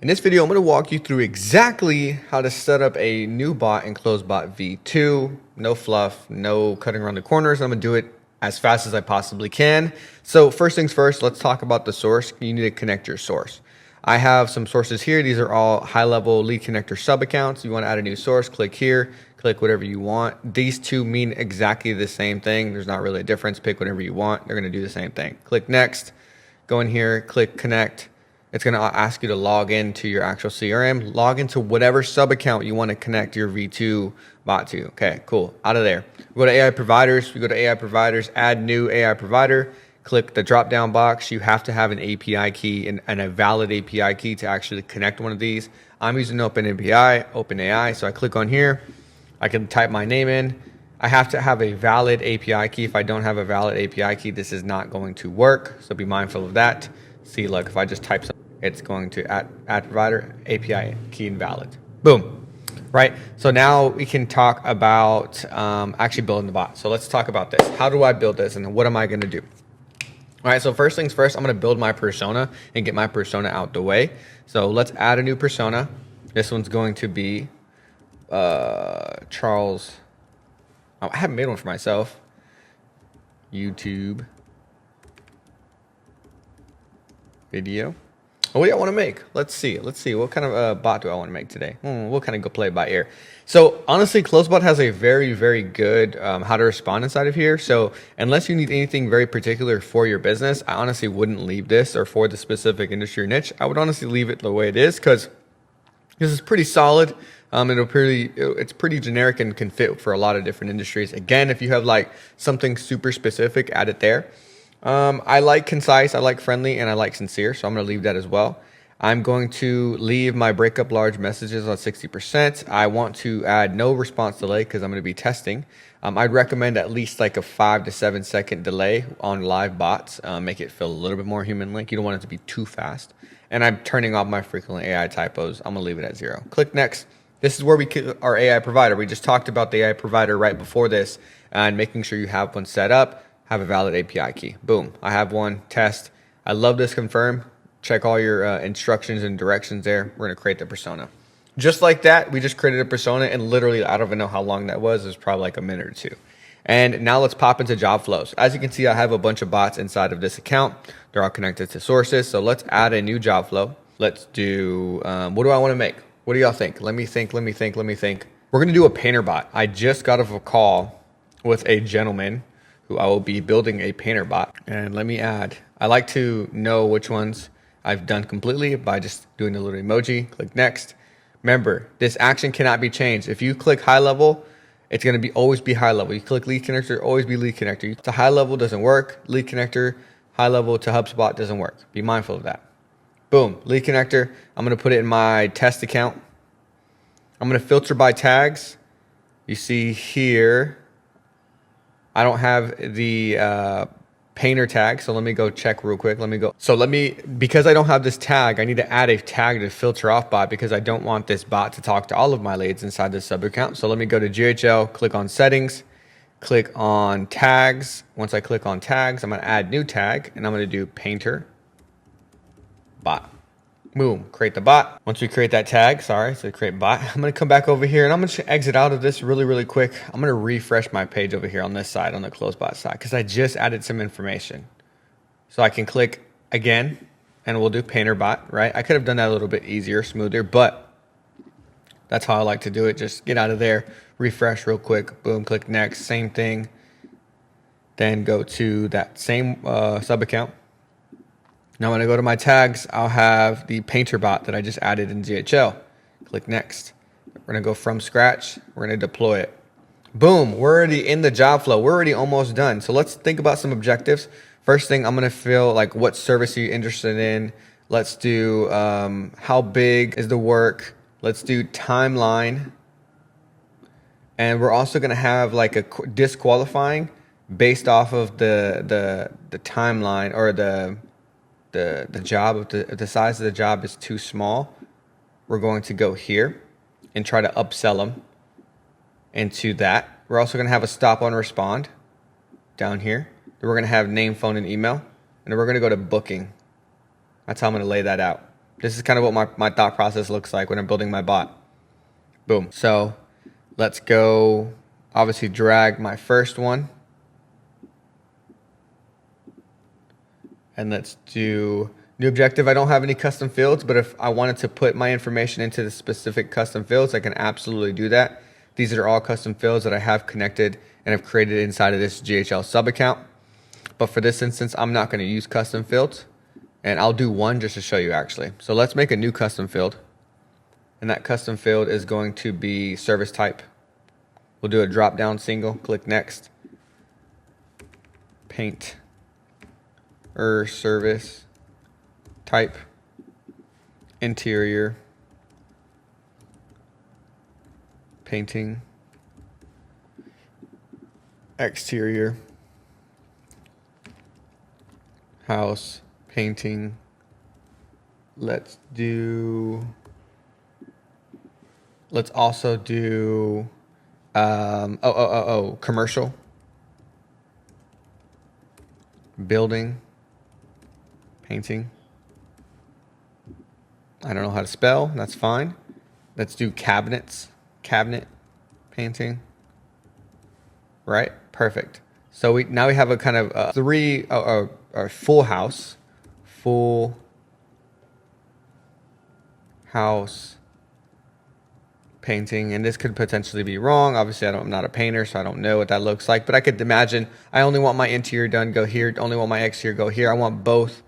In this video, I'm going to walk you through exactly how to set up a new bot in CloseBot V2. No fluff, no cutting around the corners. I'm going to do it as fast as I possibly can. So first things first, let's talk about the source. You need to connect your source. I have some sources here. These are all high-level lead connector sub-accounts. You want to add a new source, click here, click whatever you want. These two mean exactly the same thing. There's not really a difference. Pick whatever you want. They're going to do the same thing. Click next. Go in here, click connect. It's going to ask you to log into your actual CRM. Log into whatever sub-account you want to connect your V2 bot to. Okay, cool. Out of there. We go to AI providers. We go to AI providers, add new AI provider. Click the drop-down box. You have to have an API key and a valid API key to actually connect one of these. I'm using OpenAI, so I click on here. I can type my name in. I have to have a valid API key. If I don't have a valid API key, this is not going to work. So be mindful of that. See, look, if I just type something, it's going to add provider, API key invalid. Boom. Right? So now we can talk about actually building the bot. So let's talk about this. How do I build this and what am I going to do? All right, so first things first, I'm going to build my persona and get my persona out the way. So let's add a new persona. This one's going to be Charles. Oh, I haven't made one for myself. YouTube video. What do I want to make? Let's see. What kind of bot do I want to make today? We'll kind of go play it by ear. So honestly, CloseBot has a very, very good how to respond inside of here. So unless you need anything very particular for your business, I honestly wouldn't leave this, or for the specific industry or niche. I would honestly leave it the way it is because this is pretty solid. It's pretty generic and can fit for a lot of different industries. Again, if you have like something super specific, add it there. I like concise, I like friendly, and I like sincere, so I'm going to leave that as well. I'm going to leave my breakup large messages on 60%. I want to add no response delay because I'm going to be testing. I'd recommend at least like a 5 to 7 second delay on live bots. Make it feel a little bit more human-like. You don't want it to be too fast. And I'm turning off my frequent AI typos. I'm going to leave it at 0. Click next. This is where we get our AI provider. We just talked about the AI provider right before this and making sure you have one set up. Have a valid API key. Boom. I have one. Test. I love this. Confirm. Check all your instructions and directions there. We're going to create the persona. Just like that, we just created a persona, and literally, I don't even know how long that was. It was probably like a minute or two. And now let's pop into job flows. As you can see, I have a bunch of bots inside of this account. They're all connected to sources. So let's add a new job flow. Let's do, what do I want to make? What do y'all think? Let me think. We're going to do a painter bot. I just got off a call with a gentleman who I will be building a painter bot. And let me add, I like to know which ones I've done completely by just doing a little emoji. Click next. Remember, this action cannot be changed. If you click high level, it's going to always be high level. You click lead connector, always be lead connector. To high level doesn't work. Lead connector, high level to HubSpot doesn't work. Be mindful of that. Boom, lead connector. I'm going to put it in my test account. I'm going to filter by tags. You see here, I don't have the painter tag, so let me go check real quick. Because I don't have this tag, I need to add a tag to filter off bot because I don't want this bot to talk to all of my leads inside this sub account. So let me go to GHL, click on settings, click on tags. Once I click on tags, I'm going to add new tag, and I'm going to do painter bot. Boom, create the bot. Once we create that tag, so create bot, I'm going to come back over here and I'm going to exit out of this really quick. I'm going to refresh my page over here on this side, on the CloseBot side, because I just added some information. So I can click again and we'll do painter bot, right? I could have done that a little bit easier, smoother, but that's how I like to do it. Just get out of there, refresh real quick, boom, click next, same thing. Then go to that same sub account. Now when I go to my tags, I'll have the painter bot that I just added in GHL. Click next. We're going to go from scratch. We're going to deploy it. Boom. We're already in the job flow. We're already almost done. So let's think about some objectives. First thing, I'm going to feel like what service are you interested in? Let's do how big is the work? Let's do timeline. And we're also going to have like a disqualifying based off of the timeline or the job. If the size of the job is too small, we're going to go here and try to upsell them into that. We're also going to have a stop on respond down here. Then we're going to have name, phone, and email. And then we're going to go to booking. That's how I'm going to lay that out. This is kind of what my thought process looks like when I'm building my bot. Boom. So let's go, obviously drag my first one. And let's do new objective. I don't have any custom fields, but if I wanted to put my information into the specific custom fields, I can absolutely do that. These are all custom fields that I have connected and have created inside of this GHL sub account. But for this instance, I'm not going to use custom fields, and I'll do one just to show you actually. So let's make a new custom field, and that custom field is going to be service type. We'll do a drop down single, click next, paint service type, interior, painting, exterior, house, painting. Let's also do commercial, building, painting. I don't know how to spell, that's fine. Let's do cabinets, cabinet, painting. Right, perfect. So now we have a kind of a full house painting, and this could potentially be wrong. Obviously, I'm not a painter, so I don't know what that looks like, but I could imagine I only want my interior done, go here, only want my exterior, go here. I want both.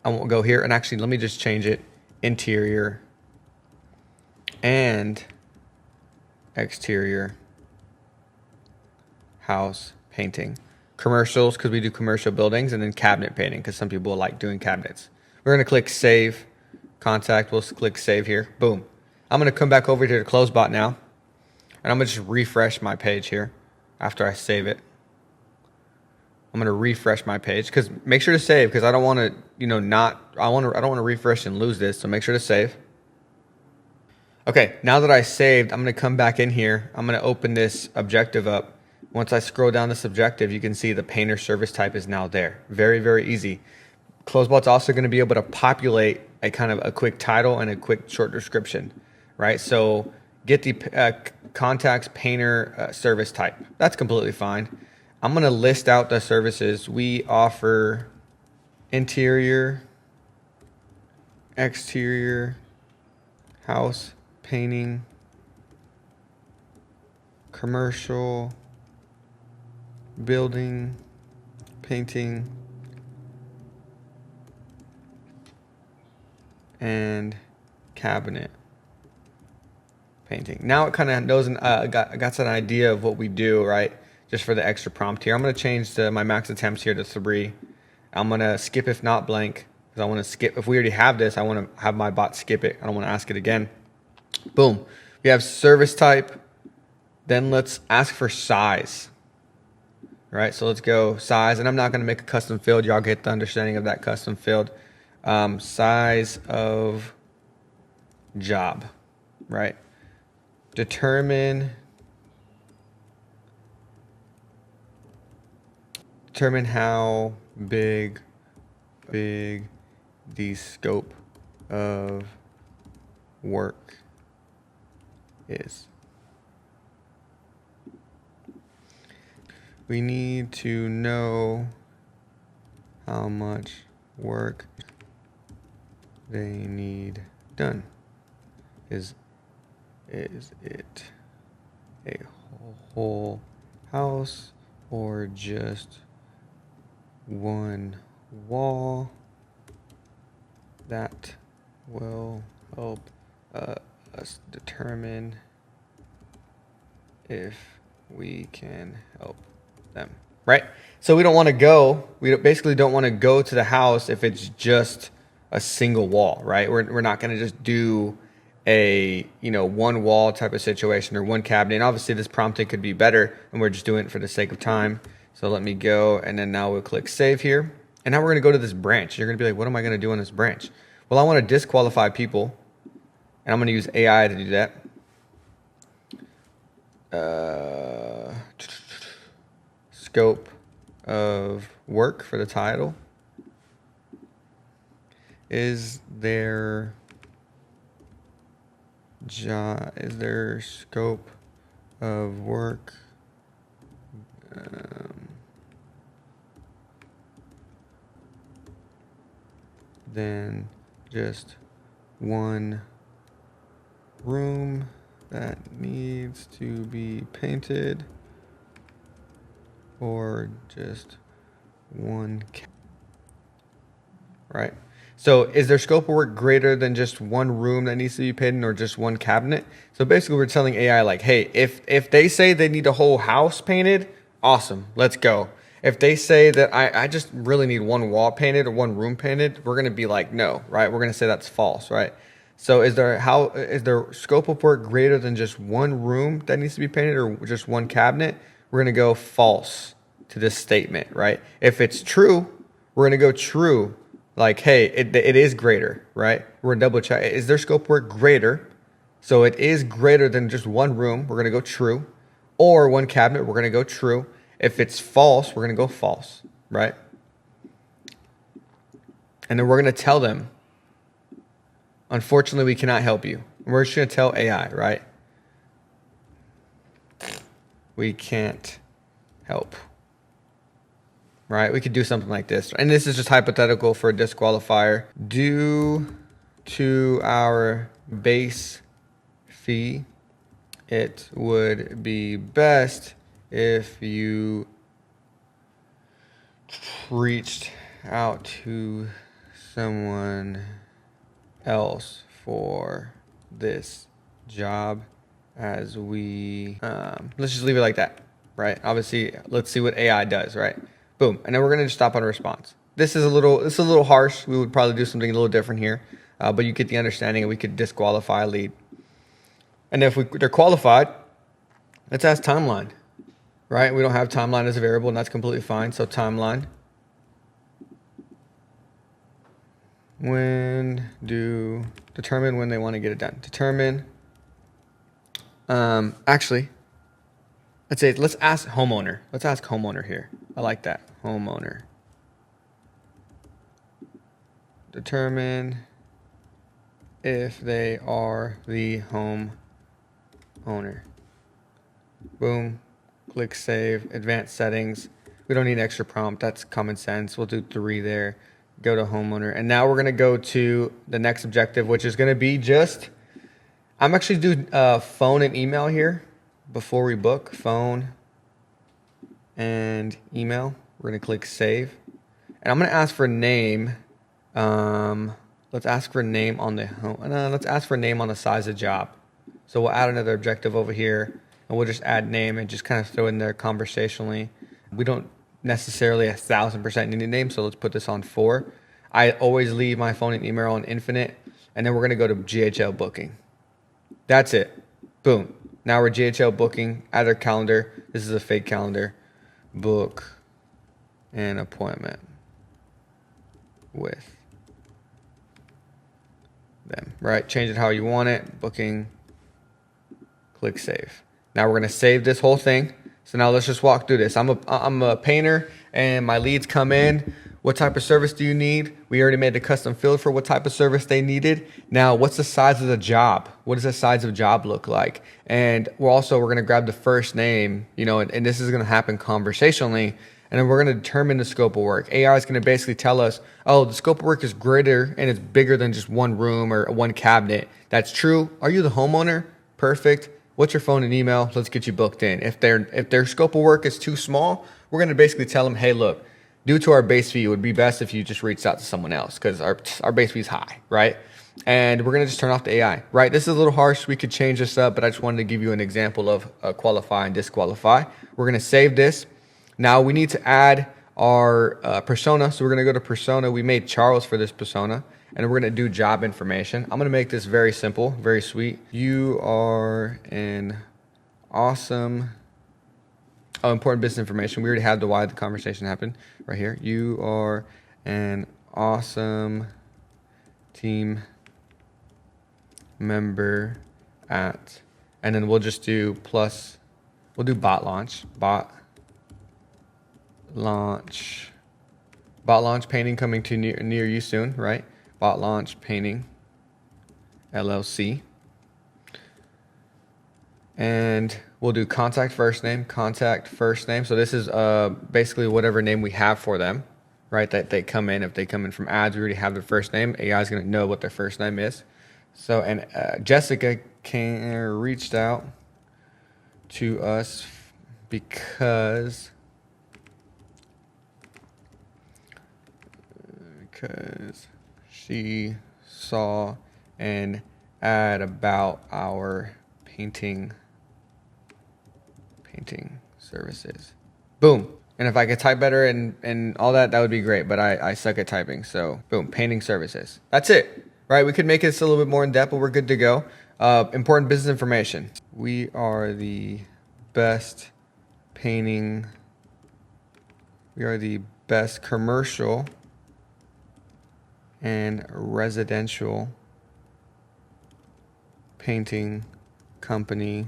I won't go here. And actually, let me just change it. Interior and exterior house painting. Commercials, because we do commercial buildings, and then cabinet painting, because some people like doing cabinets. We're going to click save contact. We'll click save here. Boom. I'm going to come back over here to CloseBot now, and I'm going to just refresh my page here after I save it. I'm going to refresh my page, because make sure to save, because I don't want to, I don't want to refresh and lose this. So make sure to save. Okay, now that I saved, I'm going to come back in here. I'm going to open this objective up. Once I scroll down this objective, you can see the painter service type is now there. Very, very easy. CloseBot's also going to be able to populate a kind of a quick title and a quick short description, right? So get the contacts painter service type. That's completely fine. I'm going to list out the services. We offer interior, exterior, house painting, commercial, building, painting, and cabinet painting. Now it kind of knows, got an idea of what we do, right? Just for the extra prompt here. I'm going to change my max attempts here to 3. I'm going to skip if not blank, because I want to skip. If we already have this, I want to have my bot skip it. I don't want to ask it again. Boom. We have service type. Then let's ask for size. All right, so let's go size. And I'm not going to make a custom field. Y'all get the understanding of that custom field. Size of job, right? Determine how big the scope of work is. We need to know how much work they need done. Is it a whole house or just one wall? That will help us determine if we can help them, right? So we basically don't want to go to the house if it's just a single wall, right? We're not going to just do a one wall type of situation or one cabinet. And obviously this prompting could be better, and we're just doing it for the sake of time. So let me go, and then now we'll click save here. And now we're going to go to this branch. You're going to be like, what am I going to do on this branch? Well, I want to disqualify people, and I'm going to use AI to do that. Scope of work for the title is their scope of work than just one room that needs to be painted, or just one right? So is their scope of work greater than just one room that needs to be painted, or just one cabinet? So basically we're telling AI like, hey, if they say they need a whole house painted, awesome, let's go. If they say that I just really need one wall painted or one room painted, we're gonna be like, no, right? We're gonna say that's false, right? So is their scope of work greater than just one room that needs to be painted, or just one cabinet? We're gonna go false to this statement, right? If it's true, we're gonna go true. Like, hey, it is greater, right? We're gonna double check. Is their scope of work greater? So it is greater than just one room. We're gonna go true. Or one cabinet, we're gonna go true. If it's false, we're gonna go false, right? And then we're gonna tell them, unfortunately, we cannot help you. We're just gonna tell AI, right? We can't help. Right? We could do something like this. And this is just hypothetical for a disqualifier. Due to our base fee, it would be best if you reached out to someone else for this job, as we let's just leave it like that, right? Obviously, let's see what AI does, right? Boom. And then we're going to just stop on response. This is a little harsh. We would probably do something a little different here, but you get the understanding, and we could disqualify a lead. And if they're qualified, let's ask timeline, right? We don't have timeline as a variable, and that's completely fine. So timeline. Determine when they want to get it done. Determine. Actually, let's ask homeowner. Let's ask homeowner here. I like that. Homeowner. Determine if they are the home owner. Boom. Click save. Advanced settings. We don't need extra prompt. That's common sense. We'll do 3 there. Go to homeowner. And now we're going to go to the next objective, which is going to be I'm actually doing phone and email here before we book. Phone and email. We're going to click save. And I'm going to ask for name. Let's ask for name on the home. Let's ask for name on the size of job. So we'll add another objective over here, and we'll just add name and just kind of throw in there conversationally. We don't necessarily 1,000% need a name, so let's put this on 4. I always leave my phone and email on infinite, and then we're going to go to GHL booking. That's it. Boom. Now we're GHL booking. Add our calendar. This is a fake calendar. Book an appointment with them. Right? Change it how you want it. Booking. Click save. Now we're going to save this whole thing. So now let's just walk through this. I'm a painter, and my leads come in. What type of service do you need? We already made a custom field for what type of service they needed. Now, what's the size of the job? What does the size of the job look like? And we're going to grab the first name, and this is going to happen conversationally. And then we're going to determine the scope of work. AI is going to basically tell us, oh, the scope of work is greater and it's bigger than just one room or one cabinet. That's true. Are you the homeowner? Perfect. What's your phone and email? Let's get you booked in. If their scope of work is too small, we're going to basically tell them, hey, look, due to our base fee, it would be best if you just reached out to someone else because our base fee is high, right? And we're going to just turn off the AI, right? This is a little harsh. We could change this up, but I just wanted to give you an example of qualify and disqualify. We're going to save this. Now we need to add our persona. So we're going to go to persona. We made Charles for this persona, and we're going to do job information. I'm going to make this very simple, very sweet. You are an awesome... Oh, important business information. We already had the why the conversation happened right here. You are an awesome team member at, and then we'll just do plus, we'll do bot launch painting coming to near you soon, right? Bot Launch Painting LLC. And we'll do contact first name. So this is basically whatever name we have for them, right? That they come in. If they come in from ads, we already have their first name. AI is going to know what their first name is. So, and Jessica reached out to us because she saw an ad about our painting services. Boom. And if I could type better and all that, that would be great. But I suck at typing. So boom, painting services. That's it, right? We could make this a little bit more in depth, but we're good to go. Important business information. We are the best painting. We are the best commercial and residential painting company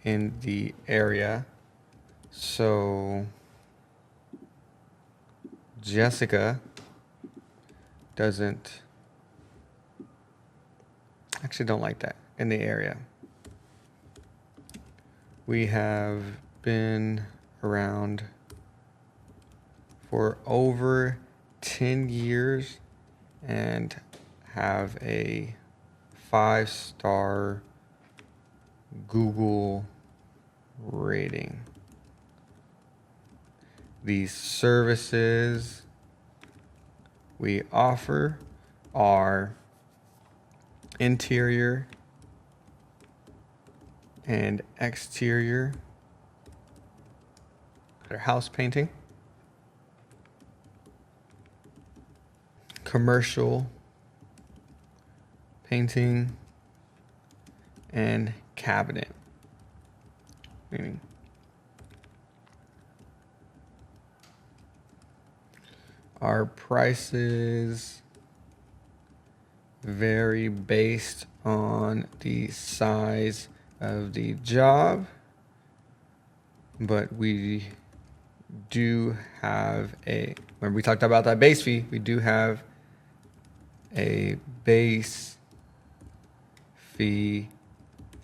in the area. So Jessica doesn't, actually don't like that, in the area. We have been around for over 10 years and have a 5-star Google rating. These services we offer are interior and exterior, their house painting, commercial painting, and cabinet painting. Our prices vary based on the size of the job, but we do have remember we talked about that base fee, we do have a base fee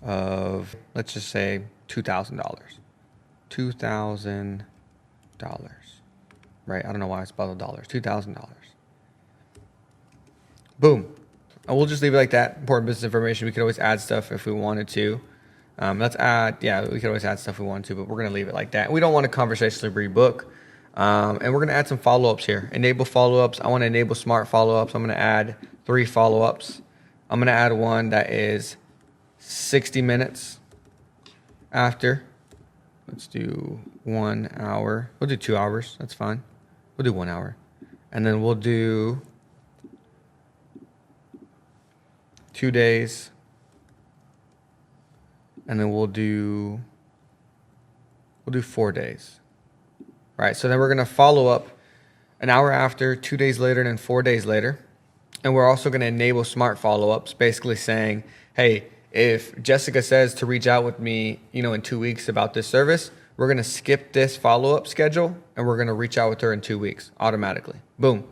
of, let's just say, $2,000. $2,000. Right? I don't know why I spelled dollars. $2,000. Boom. And we'll just leave it like that. Important business information. We could always add stuff if we wanted to. Let's add, yeah, we could always add stuff if we want to, but we're going to leave it like that. We don't want to conversationally rebook. And we're going to add some follow-ups here. Enable follow-ups. I want to enable smart follow-ups. I'm going to add 3 follow-ups. I'm going to add one that is 60 minutes after. Let's do 1 hour. We'll do 2 hours. That's fine. We'll do 1 hour. And then we'll do 2 days. And then we'll do 4 days. All right, so then we're going to follow up an hour after, 2 days later, and then 4 days later. And we're also going to enable smart follow-ups, basically saying, hey, if Jessica says to reach out with me, in 2 weeks about this service, we're going to skip this follow-up schedule and we're going to reach out with her in 2 weeks automatically. Boom.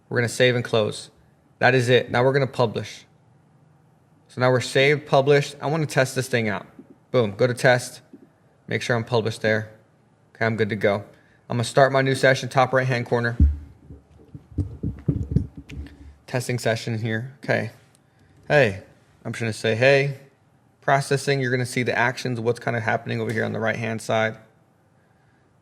We're going to save and close. That is it. Now we're going to publish. So now we're saved, published. I want to test this thing out. Boom. Go to test. Make sure I'm published there. Okay, I'm good to go. I'm going to start my new session, top right-hand corner. Testing session here. Okay. Hey, I'm just going to say, hey, processing. You're going to see the actions of what's kind of happening over here on the right-hand side.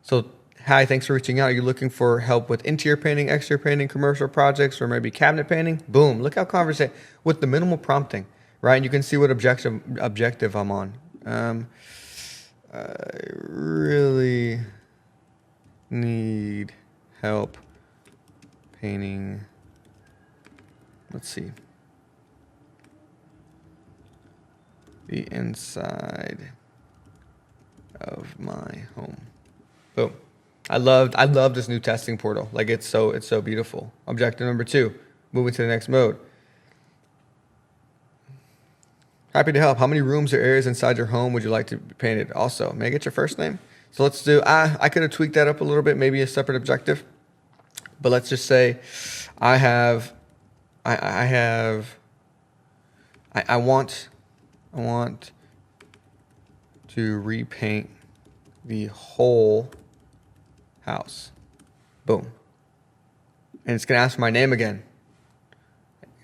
So, hi, thanks for reaching out. Are you looking for help with interior painting, exterior painting, commercial projects, or maybe cabinet painting? Boom. Look how conversation with the minimal prompting, right? And you can see what objective I'm on. I really need help painting. Let's see. The inside of my home. Boom. I love this new testing portal. Like it's so beautiful. Objective number 2, moving to the next mode. Happy to help. How many rooms or areas inside your home would you like to be painted? Also, may I get your first name? So let's do, I could have tweaked that up a little bit, maybe a separate objective. But let's just say I have I want to repaint the whole house. Boom. And it's gonna ask for my name again.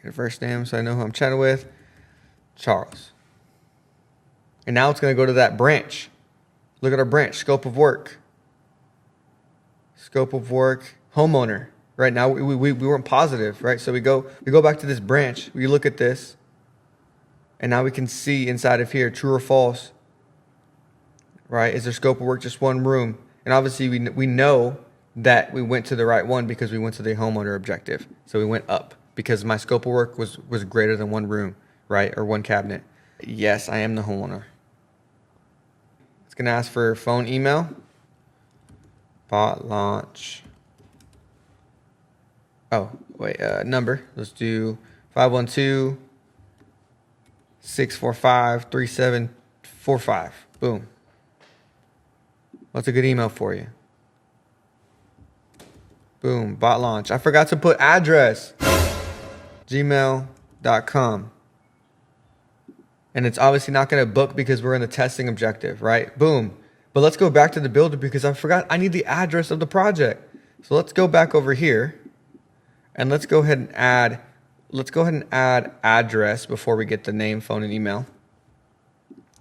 Your first name, so I know who I'm chatting with. Charles. And now it's gonna go to that branch. Look at our branch, scope of work. Scope of work, homeowner. Right now we weren't positive, right? So we go back to this branch, we look at this, and now we can see inside of here, true or false. Right? Is their scope of work just one room? And obviously we know that we went to the right one because we went to the homeowner objective. So we went up because my scope of work was greater than one room, right? Or one cabinet. Yes, I am the homeowner. It's gonna ask for phone, email, bot launch. Oh, wait, number. Let's do 512-645-3745. Boom. What's a good email for you? Boom, bot launch. I forgot to put address. gmail.com. And it's obviously not going to book because we're in the testing objective, right? Boom. But let's go back to the builder because I forgot I need the address of the project. So let's go back over here and let's go ahead and add address before we get the name, phone, and email.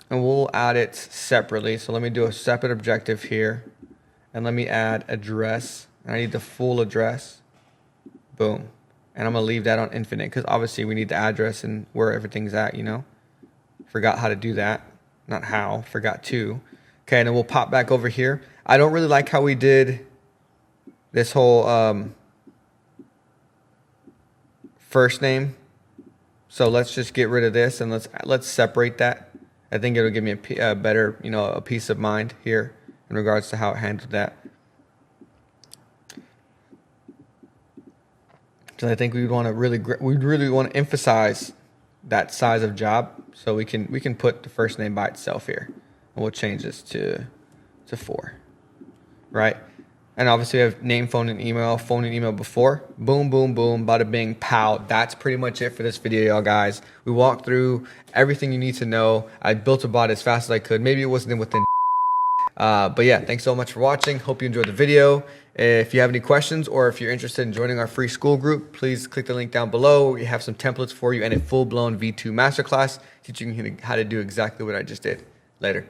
And we'll add it separately. So let me do a separate objective here. And let me add address. I need the full address. Boom. And I'm going to leave that on infinite because obviously we need the address and where everything's at, you know. Forgot how to do that. Not how, forgot to. Okay, and then we'll pop back over here. I don't really like how we did this whole first name. So let's just get rid of this and let's separate that. I think it'll give me a better, you know, a peace of mind here in regards to how it handled that. So I think we'd really want to emphasize that size of job, so we can put the first name by itself here, and we'll change this to 4, right? And obviously we have name, phone, and email before. Boom, boom, boom, bada bing, pow. That's pretty much it for this video, y'all guys. We walked through everything you need to know. I built a bot as fast as I could. Maybe it wasn't within but yeah, thanks so much for watching. Hope you enjoyed the video. If you have any questions or if you're interested in joining our free school group, please click the link down below. We have some templates for you and a full-blown V2 masterclass teaching you how to do exactly what I just did. Later.